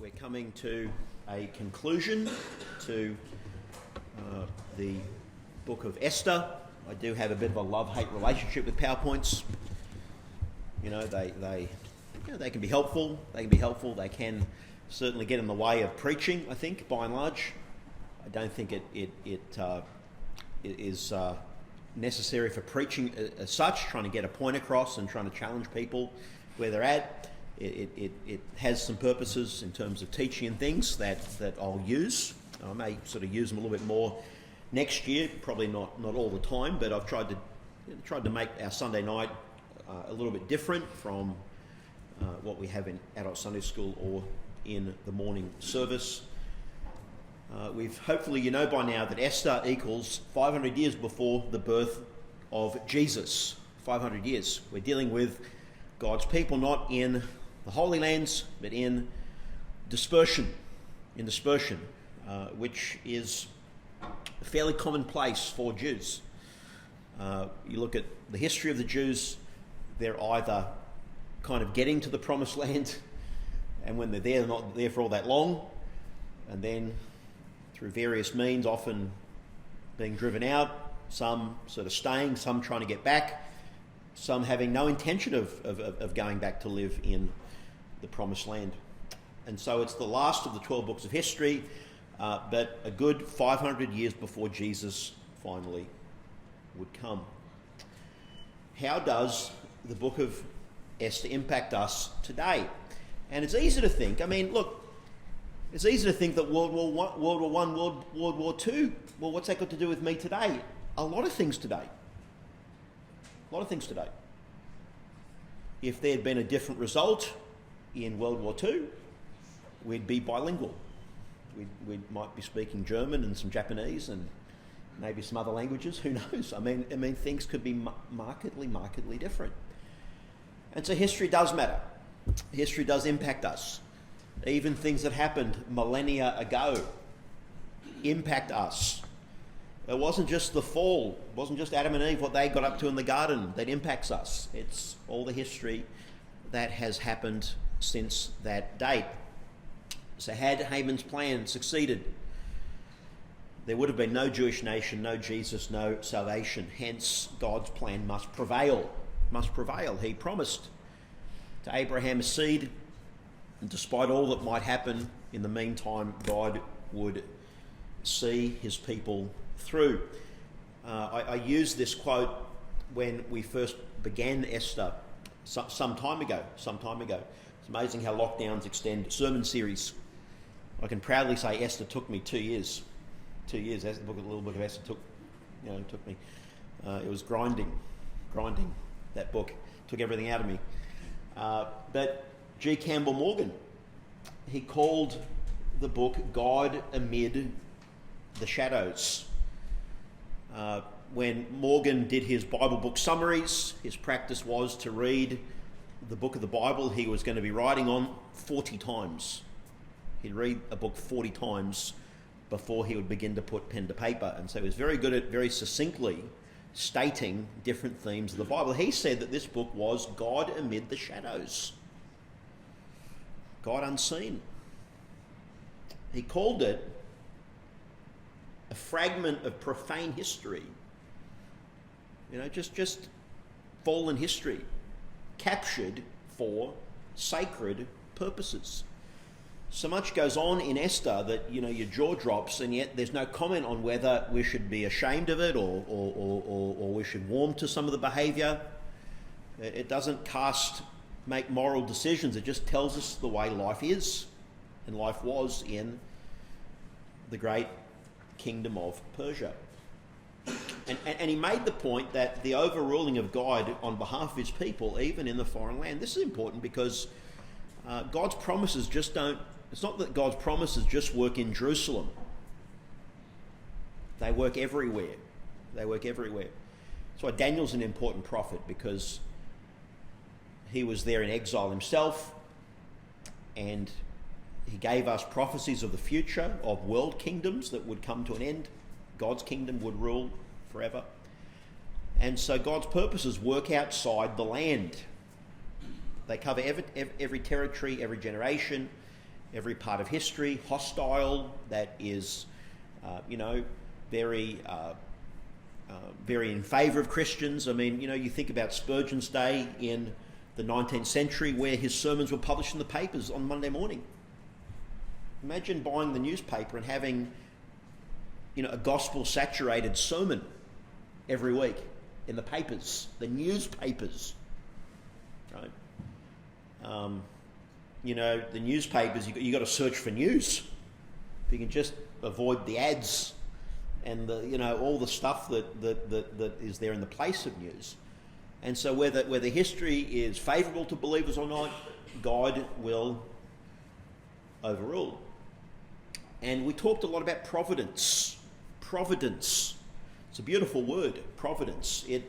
We're coming to a conclusion to the book of Esther. I do have a bit of a love-hate relationship with PowerPoints. You know, they can be helpful. They can certainly get in the way of preaching, I think, by and large. I don't think it is necessary for preaching as such, trying to get a point across and trying to challenge people where they're at. It has some purposes in terms of teaching and things that I'll use. I may sort of use them a little bit more next year, probably not all the time, but I've tried to make our Sunday night a little bit different from what we have in adult Sunday school or in the morning service. We've hopefully, you know by now that Esther equals 500 years before the birth of Jesus. 500 years. We're dealing with God's people, not in the Holy Lands, but in dispersion. Which is fairly commonplace for Jews. You look at the history of the Jews, they're either kind of getting to the promised land, and when they're not there for all that long, and then through various means, often being driven out, some sort of staying, some trying to get back, some having no intention of going back to live in the promised land. And so it's the last of the 12 books of history, but a good 500 years before Jesus finally would come. How does the book of Esther impact us today? And it's easy to think, it's easy to think that World War I, World War II, well, what's that got to do with me today? A lot of things today. If there had been a different result in World War II, we'd be bilingual. We might be speaking German and some Japanese and maybe some other languages. Who knows? I mean, things could be markedly different. And so history does matter. History does impact us. Even things that happened millennia ago impact us. It wasn't just the fall. It wasn't just Adam and Eve, what they got up to in the garden, that impacts us. It's all the history that has happened since that date. So had Haman's plan succeeded, there would have been no Jewish nation, no Jesus, no salvation. Hence, God's plan must prevail. He promised to Abraham's seed, and despite all that might happen, in the meantime, God would see his people through. I used this quote when we first began Esther some time ago. It's amazing how lockdowns extend sermon series. I can proudly say Esther took me 2 years. 2 years. As the little book of Esther took me. It was grinding. That book took everything out of me. But G. Campbell Morgan, he called the book God Amid the Shadows. When Morgan did his Bible book summaries, his practice was to read the book of the Bible he was going to be writing on 40 times. He'd read a book 40 times before he would begin to put pen to paper. And so he was very good at very succinctly stating different themes of the Bible. He said that this book was God amid the shadows. God unseen. He called it a fragment of profane history. Just fallen history, captured for sacred purposes. So much goes on in Esther that, your jaw drops, and yet there's no comment on whether we should be ashamed of it or we should warm to some of the behaviour. It doesn't make moral decisions. It just tells us the way life is and life was in the great kingdom of Persia. And he made the point that the overruling of God on behalf of his people, even in the foreign land, this is important because God's promises just don't. It's not that God's promises just work in Jerusalem. They work everywhere. That's why Daniel's an important prophet, because he was there in exile himself, and he gave us prophecies of the future, of world kingdoms that would come to an end. God's kingdom would rule forever. And so God's purposes work outside the land. They cover every territory, every generation, every part of history, hostile, that is, very in favour of Christians. I mean, you think about Spurgeon's day in the 19th century where his sermons were published in the papers on Monday morning. Imagine buying the newspaper and having, a gospel-saturated sermon every week in the papers, the newspapers, right? The newspapers, you got to search for news. If you can just avoid the ads and all the stuff that is there in the place of news. And so whether history is favourable to believers or not, God will overrule. And we talked a lot about providence. Providence. It's a beautiful word, providence. It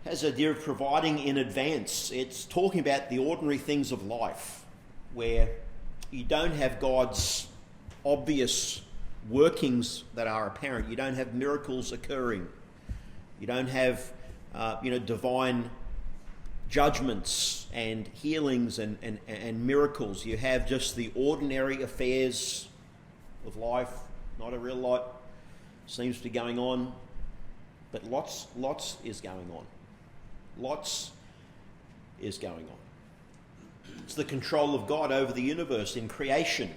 has the idea of providing in advance. It's talking about the ordinary things of life where you don't have God's obvious workings that are apparent. You don't have miracles occurring. You don't have, divine judgments and healings and miracles. You have just the ordinary affairs of life. Not a real lot seems to be going on, but lots is going on. Lots is going on. It's the control of God over the universe in creation,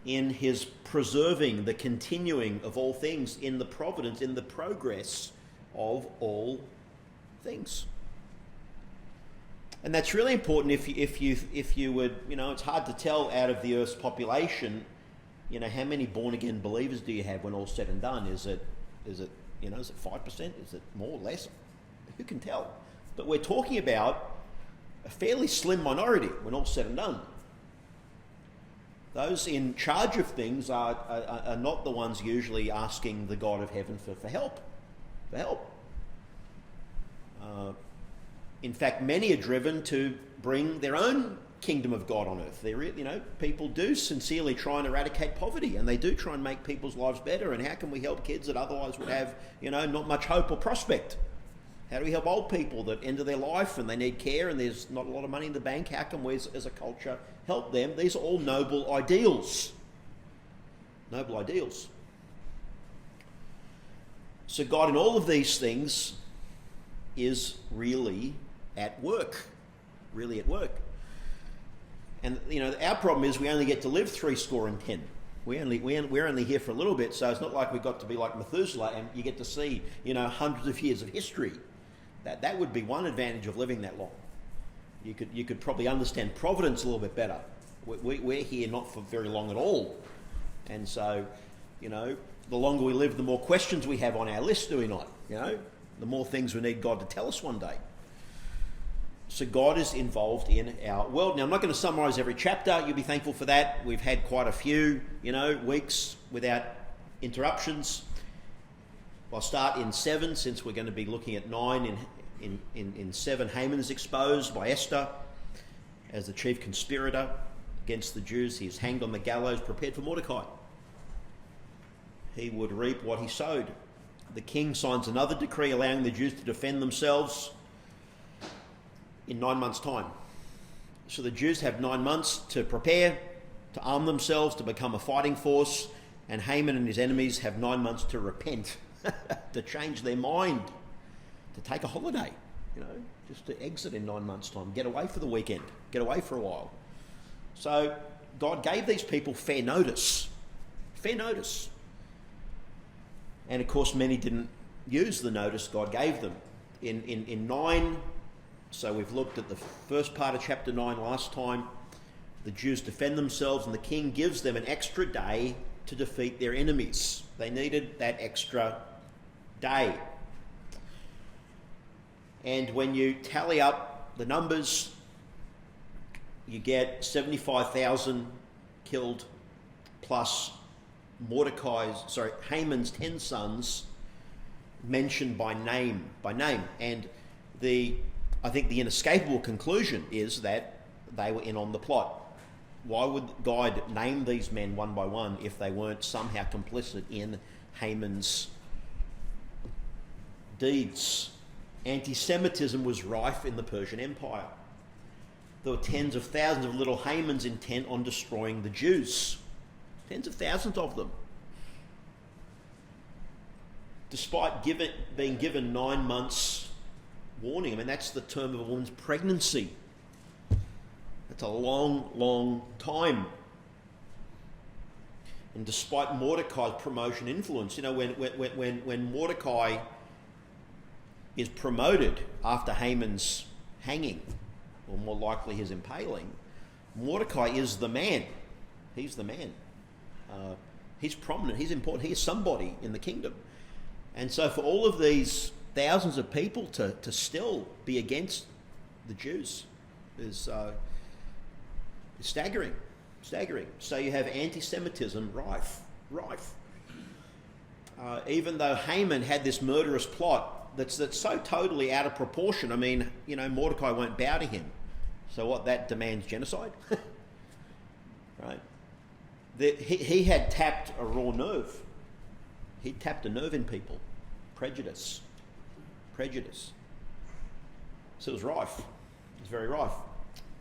in his preserving, the continuing of all things, in the providence, in the progress of all things. And that's really important if you would, it's hard to tell out of the Earth's population, how many born-again believers do you have when all's said and done? Is it 5%? Is it more or less? Who can tell? But we're talking about a fairly slim minority when all's said and done. Those in charge of things are not the ones usually asking the God of heaven for help. For help. In fact, many are driven to bring their own kingdom of God on earth. People do sincerely try and eradicate poverty, and they do try and make people's lives better. And how can we help kids that otherwise would have, not much hope or prospect? How do we help old people that end of their life and they need care and there's not a lot of money in the bank? How can we, as a culture, help them? These are all noble ideals. Noble ideals. So God in all of these things is really at work. Really at work. And, our problem is we only get to live 70. We're only here for a little bit, so it's not like we've got to be like Methuselah and you get to see, hundreds of years of history. That would be one advantage of living that long. You could probably understand providence a little bit better. We're here not for very long at all. And so, the longer we live, the more questions we have on our list, do we not? The more things we need God to tell us one day. So God is involved in our world. Now, I'm not going to summarise every chapter. You'll be thankful for that. We've had quite a few, weeks without interruptions. I'll start in 7, since we're going to be looking at 9. In 7, Haman is exposed by Esther as the chief conspirator against the Jews. He is hanged on the gallows, prepared for Mordecai. He would reap what he sowed. The king signs another decree allowing the Jews to defend themselves in 9 months' time. So the Jews have 9 months to prepare, to arm themselves, to become a fighting force, and Haman and his enemies have 9 months to repent, to change their mind, to take a holiday, just to exit in 9 months' time, get away for the weekend, get away for a while. So God gave these people fair notice. Fair notice. And of course, many didn't use the notice God gave them. In 9, so we've looked at the first part of chapter 9 last time. The Jews defend themselves and the king gives them an extra day to defeat their enemies. They needed that extra day. And when you tally up the numbers, you get 75,000 killed plus Haman's 10 sons mentioned by name. And I think the inescapable conclusion is that they were in on the plot. Why would God name these men one by one if they weren't somehow complicit in Haman's deeds? Anti-Semitism was rife in the Persian Empire. there were tens of thousands of little Hamans intent on destroying the Jews. Tens of thousands of them. Despite being given 9 months warning. I mean, that's the term of a woman's pregnancy. That's a long, long time. And despite Mordecai's promotion influence, you know, when Mordecai is promoted after Haman's hanging, or more likely his impaling, Mordecai is the man. He's the man. He's prominent. He's important. He is somebody in the kingdom. And so for all of these thousands of people to still be against the Jews is staggering. So you have anti-Semitism rife. Even though Haman had this murderous plot that's so totally out of proportion. I mean, you know, Mordecai won't bow to him. So what, that demands genocide? Right? He had tapped a raw nerve. He tapped a nerve in people. Prejudice. So it was rife. It was very rife.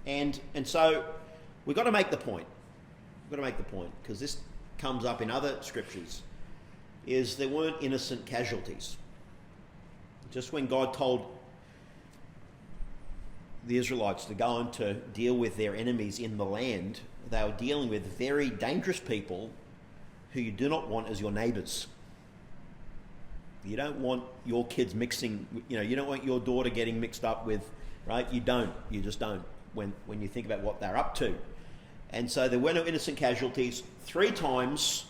And so we've got to make the point. Because this comes up in other scriptures, is there weren't innocent casualties. Just when God told the Israelites to go and to deal with their enemies in the land, they were dealing with very dangerous people who you do not want as your neighbours. You don't want your kids mixing, you know, you don't want your daughter getting mixed up with, right? You just don't when you think about what they're up to. And so there were no innocent casualties. 3 times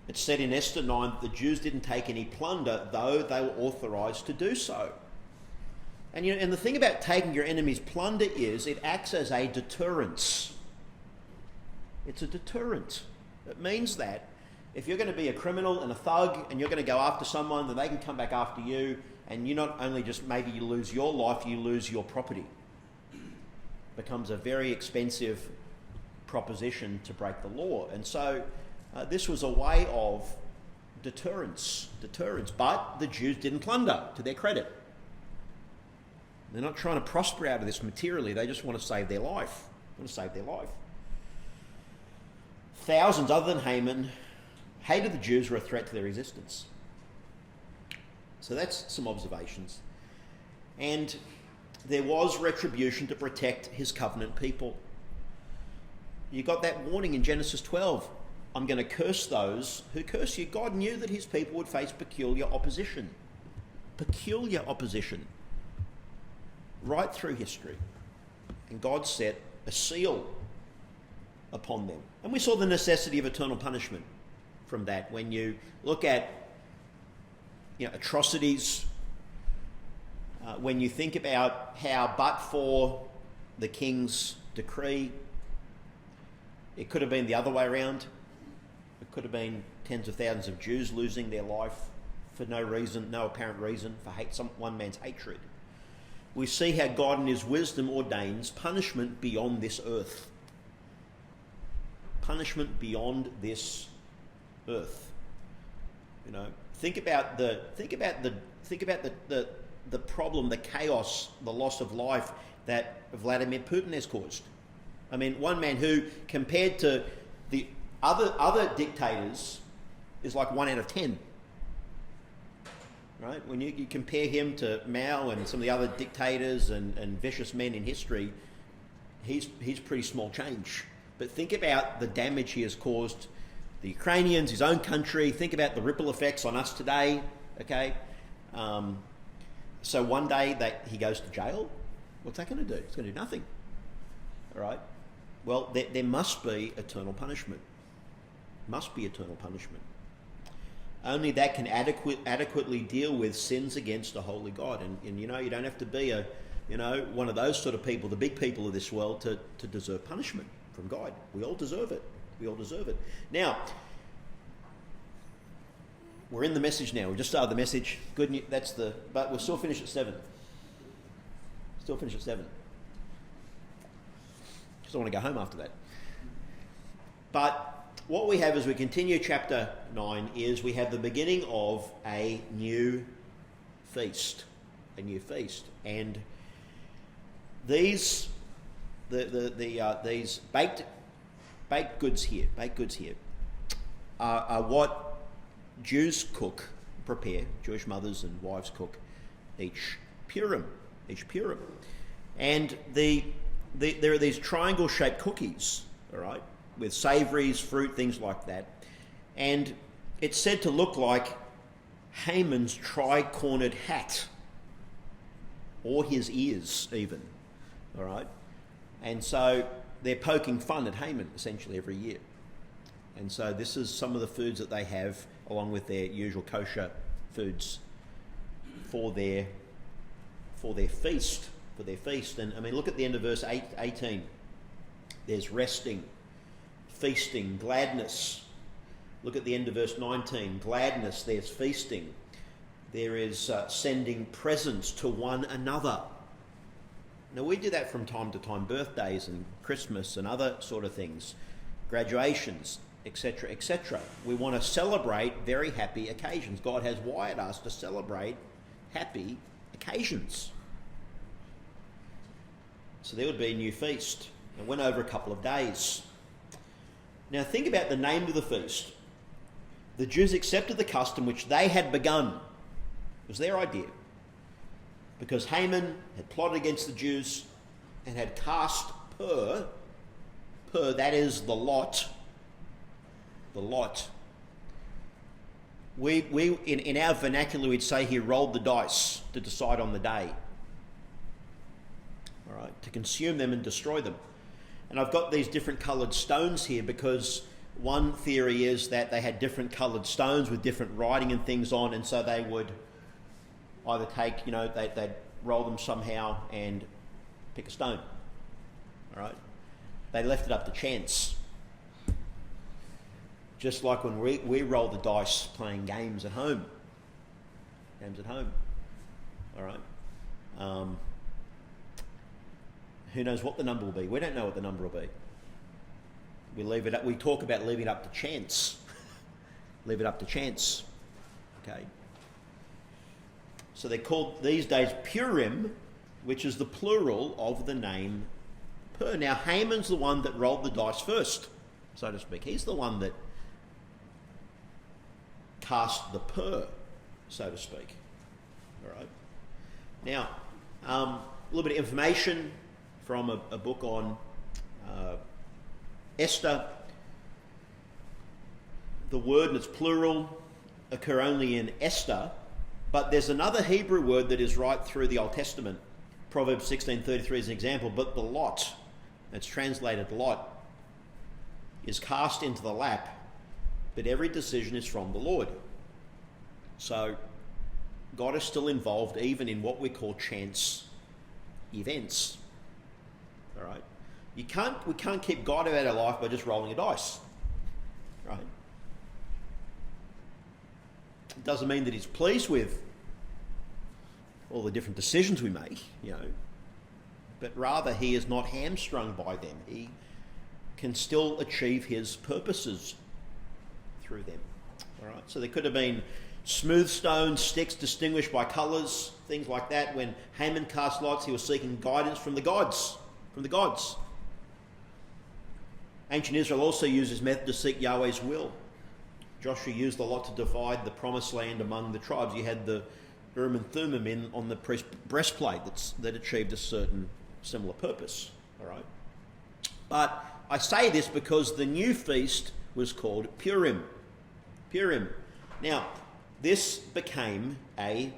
it's said in Esther 9 that the Jews didn't take any plunder, though they were authorised to do so. And you know, and the thing about taking your enemy's plunder is it acts as a deterrence. It's a deterrent. It means that if you're going to be a criminal and a thug and you're going to go after someone, then they can come back after you, and you not only just maybe you lose your life, you lose your property. It becomes a very expensive proposition to break the law. And so this was a way of deterrence. But the Jews didn't plunder, to their credit. They're not trying to prosper out of this materially. They just want to save their life. Thousands other than Haman hated the Jews, were a threat to their existence. So that's some observations. And there was retribution to protect his covenant people. You got that warning in Genesis 12. I'm going to curse those who curse you. God knew that his people would face peculiar opposition. Right through history. And God set a seal upon them. And we saw the necessity of eternal punishment from that. When you look at, you know, atrocities, when you think about how, but for the king's decree, it could have been the other way around. It could have been tens of thousands of Jews losing their life for no reason, no apparent reason, for one man's hatred. We see how God in his wisdom ordains punishment beyond this earth. Punishment beyond this earth. You know, think about the problem, the chaos, the loss of life that Vladimir Putin has caused. I mean, one man who, compared to the other dictators, is like 1 out of 10. Right? When you compare him to Mao and some of the other dictators and vicious men in history, he's pretty small change. But think about the damage he has caused the Ukrainians, his own country. Think about the ripple effects on us today. Okay, so one day that he goes to jail, what's that going to do? It's going to do nothing. All right. Well, there must be eternal punishment. Only that can adequately deal with sins against a holy God. And you know, you don't have to be one of those sort of people, the big people of this world, to deserve punishment from God. We all deserve it. Now, we're in the message now. We just started the message. Good news. But we'll still finish at 7. Just don't want to go home after that. But what we have as we continue chapter 9 is we have the beginning of a new feast. And these these baked goods here are what Jews prepare, Jewish mothers and wives cook each Purim. And there are these triangle-shaped cookies, all right, with savouries, fruit, things like that. And it's said to look like Haman's tri-cornered hat, or his ears even, all right? And so they're poking fun at Haman essentially every year. And so this is some of the foods that they have along with their usual kosher foods for their feast. And I mean, look at the end of verse 18. There's resting, feasting, gladness. Look at the end of verse 19. Gladness, there's feasting. There is sending presents to one another. Now, we do that from time to time, birthdays and Christmas and other sort of things, graduations, etc., etc. We want to celebrate very happy occasions. God has wired us to celebrate happy occasions. So there would be a new feast. It went over a couple of days. Now think about the name of the feast. The Jews accepted the custom which they had begun. It was their idea. Because Haman had plotted against the Jews and had cast pur, that is the lot. We in our vernacular we'd say he rolled the dice to decide on the day. All right, to consume them and destroy them. And I've got these different coloured stones here because one theory is that they had different coloured stones with different writing and things on, and so they would either take, they'd roll them somehow and pick a stone. All right? They left it up to chance. Just like when we roll the dice playing games at home. All right? Who knows what the number will be? We don't know what the number will be. We talk about leaving it up to chance. Leave it up to chance. Okay? So they're called these days Purim, which is the plural of the name Pur. Now Haman's the one that rolled the dice first, so to speak. He's the one that cast the Pur, so to speak. All right. Now, a little bit of information from a book on Esther. The word, and it's plural, occur only in Esther, but there's another Hebrew word that is right through the Old Testament. Proverbs 16:33 is an example, but the lot, that's translated lot, is cast into the lap, but every decision is from the Lord. So God is still involved even in what we call chance events. All right? We can't keep God out of our life by just rolling a dice. Right? It doesn't mean that he's pleased with all the different decisions we make, but rather he is not hamstrung by them. He can still achieve his purposes through them. All right? So there could have been smooth stones, sticks distinguished by colours, things like that. When Haman cast lots, he was seeking guidance from the gods. Ancient Israel also used this method to seek Yahweh's will. Joshua used the lot to divide the promised land among the tribes. You had the Urim and Thummim on the breastplate that achieved a certain similar purpose. All right. But I say this because the new feast was called Purim. Now, this became a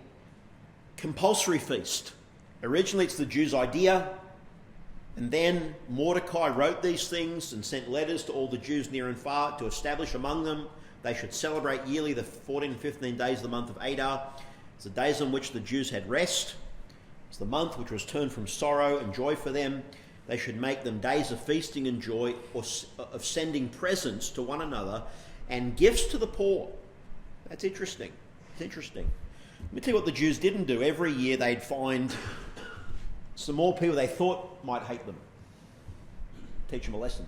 compulsory feast. Originally, it's the Jews' idea, and then Mordecai wrote these things and sent letters to all the Jews near and far to establish among them they should celebrate yearly the 14 and 15 days of the month of Adar. It's the days on which the Jews had rest. It's the month which was turned from sorrow and joy for them. They should make them days of feasting and joy, or of sending presents to one another and gifts to the poor. That's interesting. It's interesting. Let me tell you what the Jews didn't do. Every year they'd find some more people they thought might hate them. Teach them a lesson.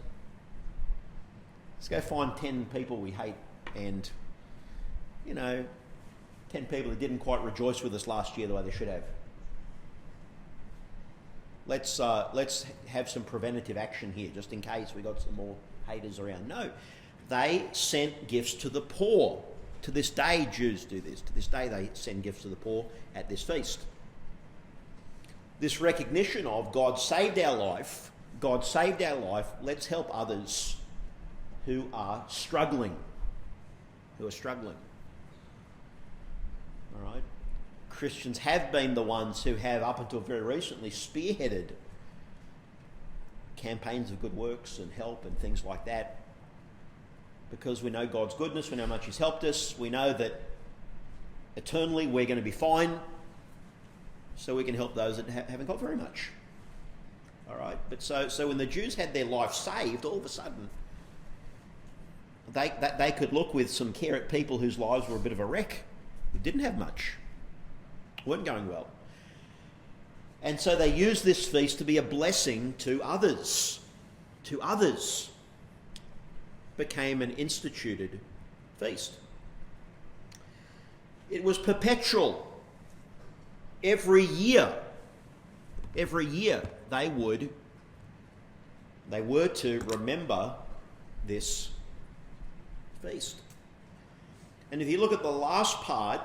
Let's go find 10 people we hate and, 10 people that didn't quite rejoice with us last year the way they should have. let's have some preventative action here, just in case we got some more haters around. No, they sent gifts to the poor. To this day, Jews do this. To this day, they send gifts to the poor at this feast. This recognition of God saved our life, let's help others who are struggling. All right? Christians have been the ones who have, up until very recently, spearheaded campaigns of good works and help and things like that, because we know God's goodness, we know how much He's helped us, we know that eternally we're going to be fine, so we can help those that haven't got very much. All right? But so when the Jews had their life saved, all of a sudden, they could look with some care at people whose lives were a bit of a wreck, who didn't have much, weren't going well. And so they used this feast to be a blessing to others. Became an instituted feast. It was perpetual. Every year they were to remember this feast. And if you look at the last part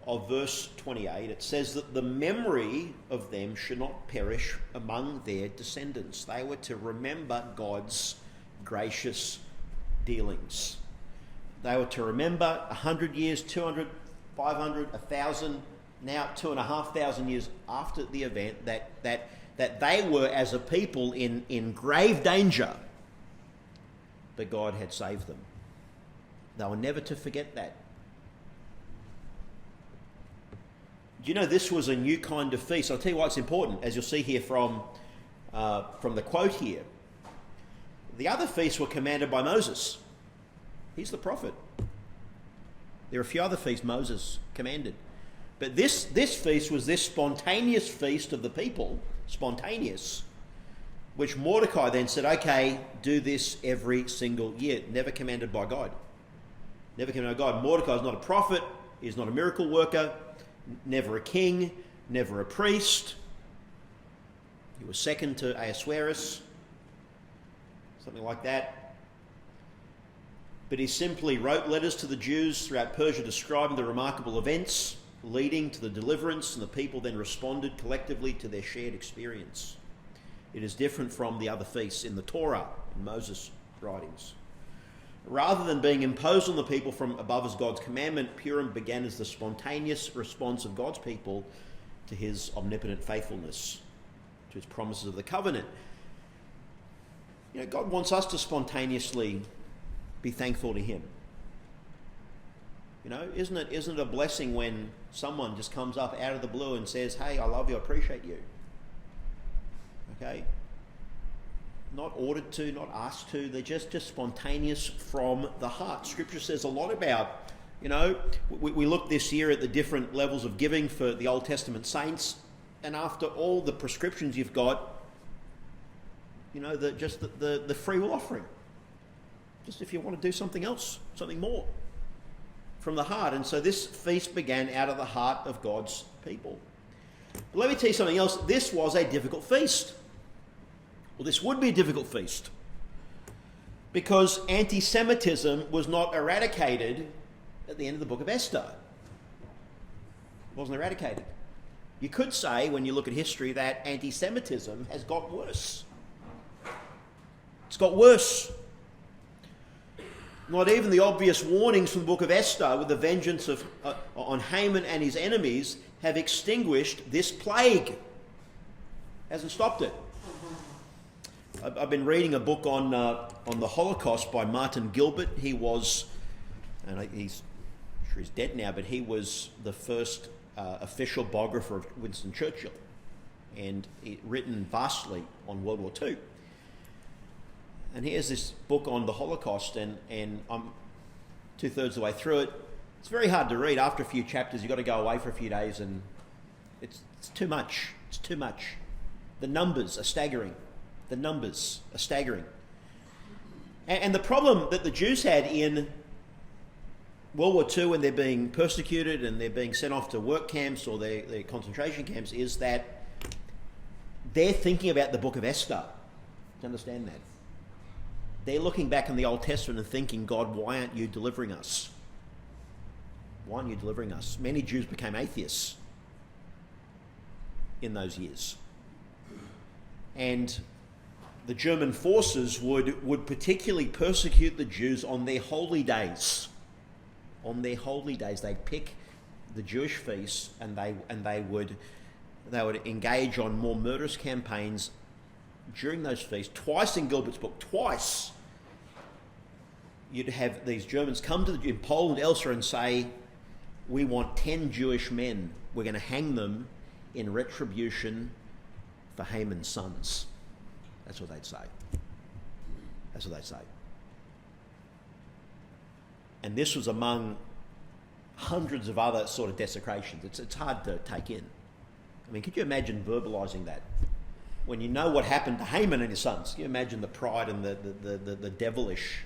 of verse 28, it says that the memory of them should not perish among their descendants. They were to remember God's gracious dealings. They were to remember 100 years, 200, 500, 1,000, now 2,500 years after the event, that they were as a people in grave danger, but God had saved them. They were never to forget that. Do you know this was a new kind of feast? I'll tell you why it's important, as you'll see here from the quote here. The other feasts were commanded by Moses. He's the prophet. There are a few other feasts Moses commanded. But this feast was this spontaneous feast of the people, spontaneous, which Mordecai then said, okay, do this every single year. Never commanded by God. Never commanded by God. Mordecai is not a prophet. He's not a miracle worker. Never a king. Never a priest. He was second to Ahasuerus. Something like that. But he simply wrote letters to the Jews throughout Persia describing the remarkable events leading to the deliverance, and the people then responded collectively to their shared experience. It is different from the other feasts in the Torah, in Moses' writings. Rather than being imposed on the people from above as God's commandment, Purim began as the spontaneous response of God's people to His omnipotent faithfulness, to His promises of the covenant. You know, God wants us to spontaneously be thankful to Him. You know, isn't it a blessing when someone just comes up out of the blue and says, hey, I love you, I appreciate you. Okay? Not ordered to, not asked to, they're just spontaneous from the heart. Scripture says a lot about, you know, we looked this year at the different levels of giving for the Old Testament saints, and after all the prescriptions you've got, you know, the free will offering. Just if you want to do something else, something more from the heart. And so this feast began out of the heart of God's people. But let me tell you something else. This was a difficult feast. Well, this would be a difficult feast because anti-Semitism was not eradicated at the end of the book of Esther. It wasn't eradicated. You could say, when you look at history, that anti-Semitism has got worse. It's got worse. Not even the obvious warnings from the book of Esther with the vengeance on Haman and his enemies have extinguished this plague. Hasn't stopped it. I've been reading a book on the Holocaust by Martin Gilbert. He was, and he's I'm sure he's dead now, but he was the first official biographer of Winston Churchill, and written vastly on World War II. And here's this book on the Holocaust, and I'm 2/3 of the way through it. It's very hard to read. After a few chapters, you've got to go away for a few days, and it's too much. It's too much. The numbers are staggering. The numbers are staggering. And the problem that the Jews had in World War II, when they're being persecuted and they're being sent off to work camps or their concentration camps, is that they're thinking about the book of Esther. Do you understand that? They're looking back in the Old Testament and thinking, God, why aren't you delivering us? Why aren't you delivering us? Many Jews became atheists in those years. And the German forces would particularly persecute the Jews on their holy days. On their holy days, they'd pick the Jewish feasts and they would engage on more murderous campaigns during those feasts. Twice in Gilbert's book, twice, you'd have these Germans come to in Poland, elsewhere, and say, we want 10 Jewish men. We're going to hang them in retribution for Haman's sons. That's what they'd say. That's what they'd say. And this was among hundreds of other sort of desecrations. It's hard to take in. I mean, could you imagine verbalising that? When you know what happened to Haman and his sons, can you imagine the pride and the devilish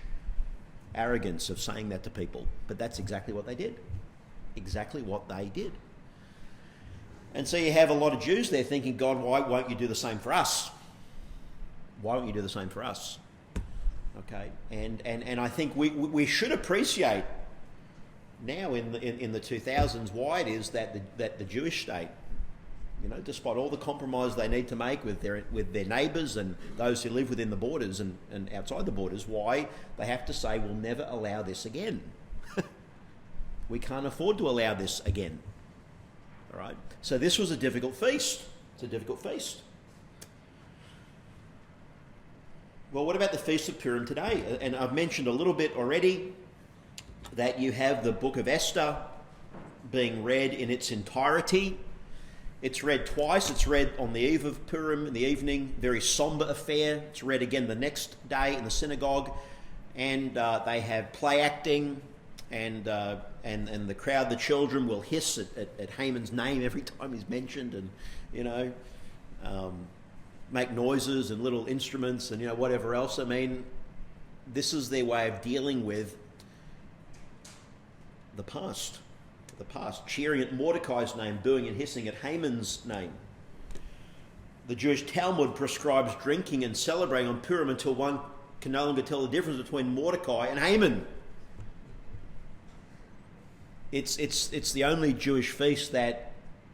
arrogance of saying that to people? But that's exactly what they did. Exactly what they did. And so you have a lot of Jews there thinking, God, why won't you do the same for us? Why won't you do the same for us? Okay, and I think we should appreciate now in the 2000s why it is that the Jewish state, you know, despite all the compromise they need to make with their neighbours and those who live within the borders and outside the borders, why they have to say we'll never allow this again. We can't afford to allow this again. All right. So this was a difficult feast. It's a difficult feast. Well, what about the Feast of Purim today? And I've mentioned a little bit already that you have the book of Esther being read in its entirety. It's read twice. It's read on the eve of Purim in the evening, very sombre affair. It's read again the next day in the synagogue, and they have play acting, and the crowd, the children, will hiss at Haman's name every time he's mentioned, and make noises and little instruments and whatever else. I mean, this is their way of dealing with the past, cheering at Mordecai's name, booing and hissing at Haman's name. The Jewish Talmud prescribes drinking and celebrating on Purim until one can no longer tell the difference between Mordecai and Haman. It's the only Jewish feast that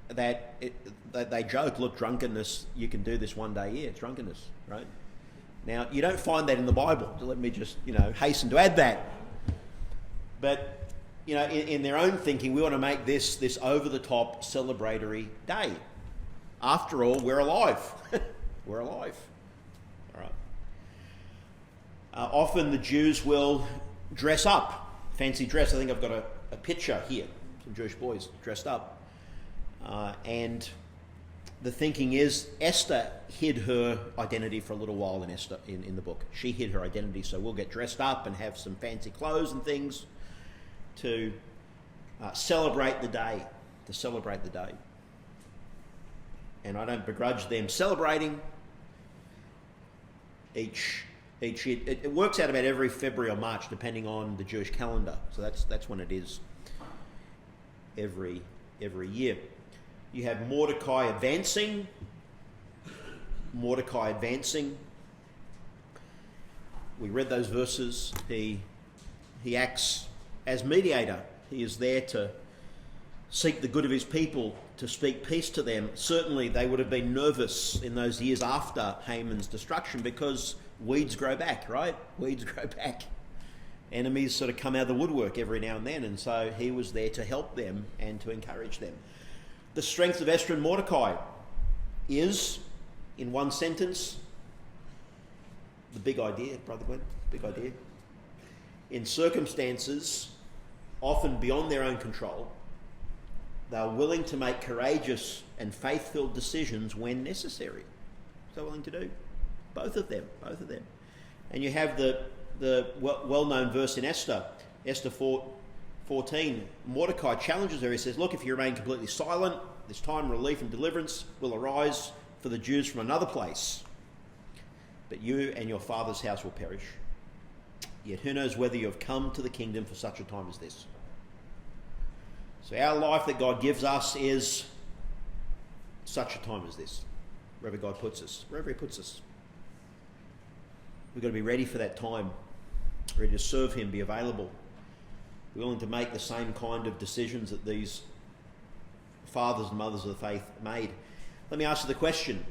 they joke, look, drunkenness, you can do this one day a year. It's drunkenness, right? Now, you don't find that in the Bible. Let me just, hasten to add that. But, in their own thinking, we want to make this over-the-top celebratory day. After all, we're alive. We're alive. All right. Often the Jews will dress up, fancy dress. I think I've got a picture here, some Jewish boys dressed up. And the thinking is Esther hid her identity for a little while in the book. She hid her identity, so we'll get dressed up and have some fancy clothes and things to celebrate the day. And I don't begrudge them celebrating each year. It works out about every February or March, depending on the Jewish calendar. So that's when it is every year. You have Mordecai advancing. We read those verses. He acts as mediator. He is there to seek the good of his people, to speak peace to them. Certainly they would have been nervous in those years after Haman's destruction because weeds grow back, right? Weeds grow back. Enemies sort of come out of the woodwork every now and then, and so he was there to help them and to encourage them. The strength of Esther and Mordecai is, in one sentence, the big idea, Brother Glenn, big idea. In circumstances often beyond their own control, they are willing to make courageous and faith-filled decisions when necessary. So willing to do. Both of them. And you have the well-known verse in Esther 4:14. Mordecai challenges her. He says, look, if you remain completely silent, this time relief and deliverance will arise for the Jews from another place. But you and your father's house will perish. Yet who knows whether you have come to the kingdom for such a time as this. So our life that God gives us is such a time as this. wherever God puts us, wherever he puts us. We've got to be ready for that time, ready to serve him, be available, willing to make the same kind of decisions that these fathers and mothers of the faith made. Let me ask you the question.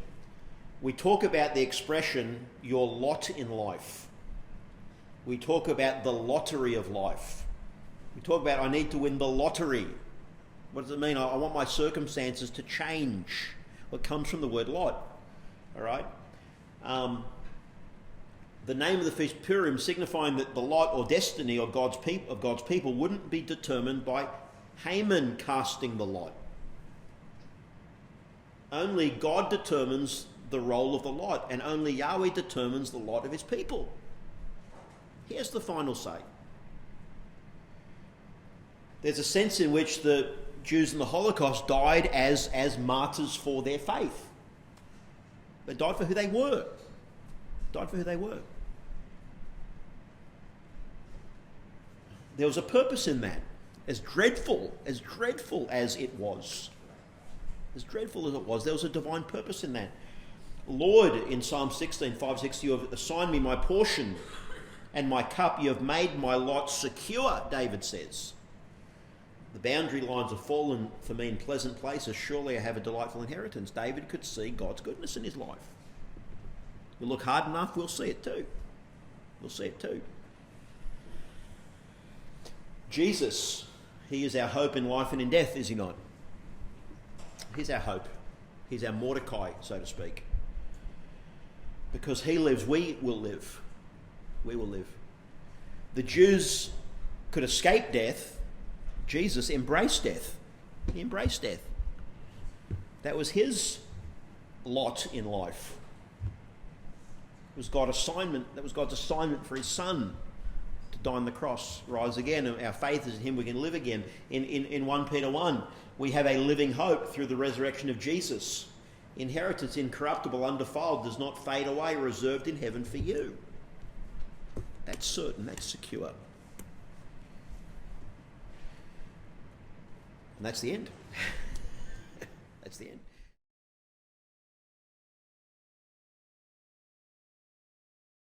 We talk about the expression, your lot in life. We talk about the lottery of life. We talk about, I need to win the lottery. What does it mean? I want my circumstances to change. Well, it comes from the word lot. All right? The name of the feast Purim signifying that the lot or destiny of God's people wouldn't be determined by Haman casting the lot. Only God determines the role of the lot, and only Yahweh determines the lot of his people. He has the final say. There's a sense in which the Jews in the Holocaust died as martyrs for their faith. They died for who they were. Died for who they were. There was a purpose in that. As dreadful as it was. As dreadful as it was, there was a divine purpose in that. Lord, in Psalm 16, 5, 6, you have assigned me my portion and my cup. You have made my lot secure, David says. The boundary lines have fallen for me in pleasant places. Surely I have a delightful inheritance. David could see God's goodness in his life. We look hard enough, we'll see it too. We'll see it too. Jesus, he is our hope in life and in death, is he not? He's our hope. He's our Mordecai, so to speak. Because he lives, we will live. We will live. The Jews could escape death. Jesus embraced death. He embraced death. That was his lot in life. It was God's assignment. That was God's assignment for his son to die on the cross, rise again. And our faith is in him. We can live again. In 1 Peter 1, we have a living hope through the resurrection of Jesus. Inheritance incorruptible, undefiled, does not fade away, reserved in heaven for you. That's certain. That's secure. And that's the end. That's the end.